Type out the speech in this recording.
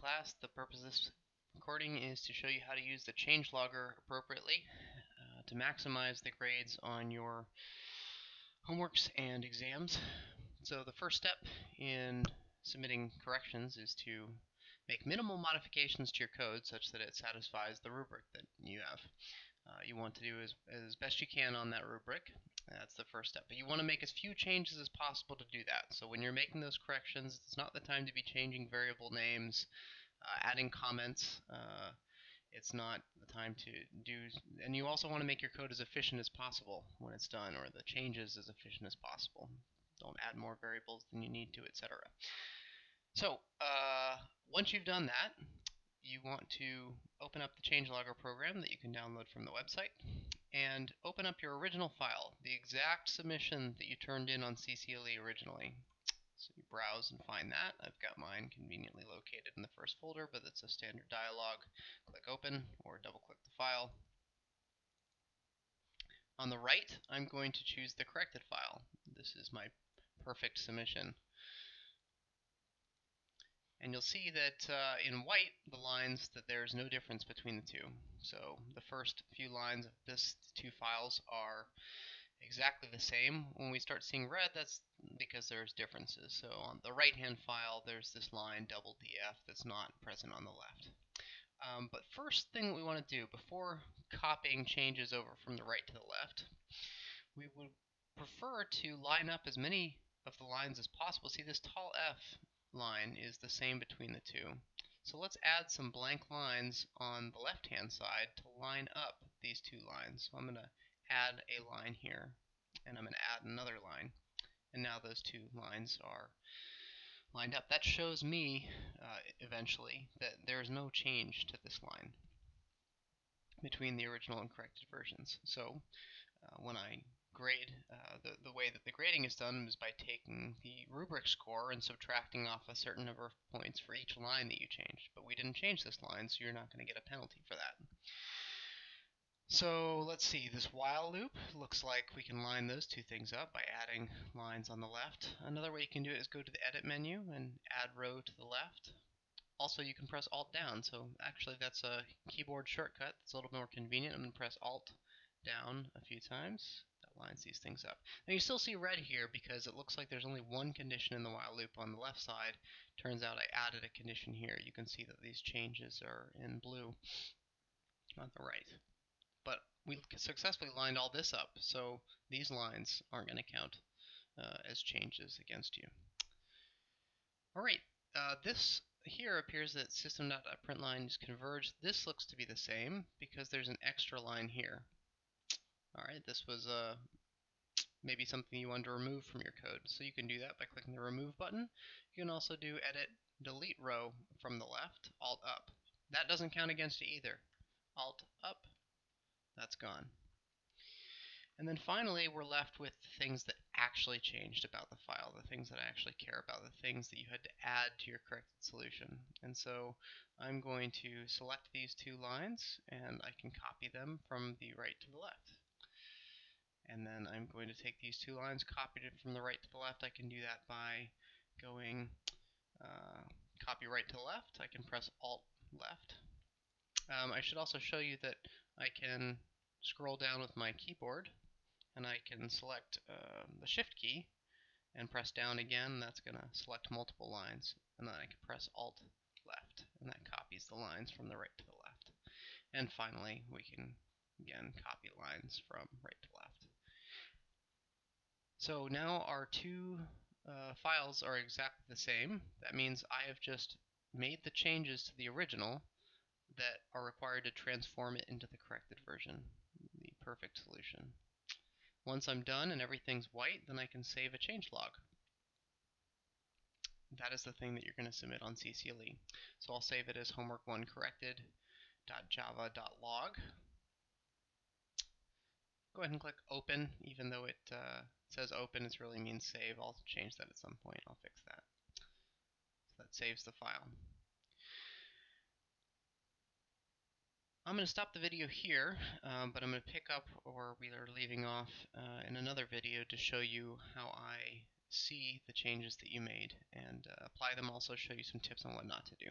class. The purpose of this recording is to show you how to use the changelogger appropriately to maximize the grades on your homeworks and exams. So the first step in submitting corrections is to make minimal modifications to your code such that it satisfies the rubric that you have. You want to do as best you can on that rubric. That's the first step. But you want to make as few changes as possible to do that. So when you're making those corrections, it's not the time to be changing variable names, adding comments. It's not the time to do, and you also want to make your code as efficient as possible when it's done, or the changes as efficient as possible. Don't add more variables than you need to, etc. So once you've done that, you want to open up the changelogger program that you can download from the website and open up your original file, the exact submission that you turned in on CCLE originally. So you browse and find that. I've got mine conveniently located in the first folder, but it's a standard dialog. Click open or double click the file. On the right, I'm going to choose the corrected file. This is my perfect submission. And you'll see that in white, the lines, that there's no difference between the two. So the first few lines of this two files are exactly the same. When we start seeing red, that's because there's differences. So on the right-hand file, there's this line double df that's not present on the left. But first thing we want to do before copying changes over from the right to the left, we would prefer to line up as many of the lines as possible. See, this tall F line is the same between the two. So let's add some blank lines on the left-hand side to line up these two lines. So I'm going to add a line here, and I'm going to add another line. And now those two lines are lined up. That shows me eventually that there is no change to this line between the original and corrected versions. So when I grade, the way that the grading is done is by taking the rubric score and subtracting off a certain number of points for each line that you changed. But we didn't change this line, so you're not going to get a penalty for that. So let's see, this while loop looks like we can line those two things up by adding lines on the left. Another way you can do it is go to the edit menu and add row to the left. Also, you can press Alt down, so actually that's a keyboard shortcut. It's a little more convenient. I'm going to press Alt down a few times. That lines these things up. Now you still see red here because it looks like there's only one condition in the while loop on the left side. Turns out I added a condition here. You can see that these changes are in blue on the right. But we successfully lined all this up, so these lines aren't going to count as changes against you. Alright, this here appears that system.println is converged. This looks to be the same because there's an extra line here. Alright, this was maybe something you wanted to remove from your code. So you can do that by clicking the remove button. You can also do edit delete row from the left, Alt up. That doesn't count against it either. Alt up, that's gone. And then finally, we're left with the things that actually changed about the file, the things that I actually care about, the things that you had to add to your corrected solution. And so I'm going to select these two lines, and I can copy them from the right to the left. And then I'm going to take these two lines, copied it from the right to the left. I can do that by going copy right to left. I can press Alt left. I should also show you that I can scroll down with my keyboard, and I can select the Shift key and press down again. That's going to select multiple lines. And then I can press Alt left, and that copies the lines from the right to the left. And finally, we can again copy lines from right to left. So now our two files are exactly the same. That means I have just made the changes to the original that are required to transform it into the corrected version, the perfect solution. Once I'm done and everything's white, then I can save a changelog. That is the thing that you're going to submit on CCLE. So I'll save it as homework1 corrected.java.log. Go ahead and click open, even though it says open, it really means save. I'll change that at some point. I'll fix that. So that saves the file. I'm going to stop the video here, but I'm going to pick up, or we are leaving off in another video to show you how I see the changes that you made and apply them, also show you some tips on what not to do.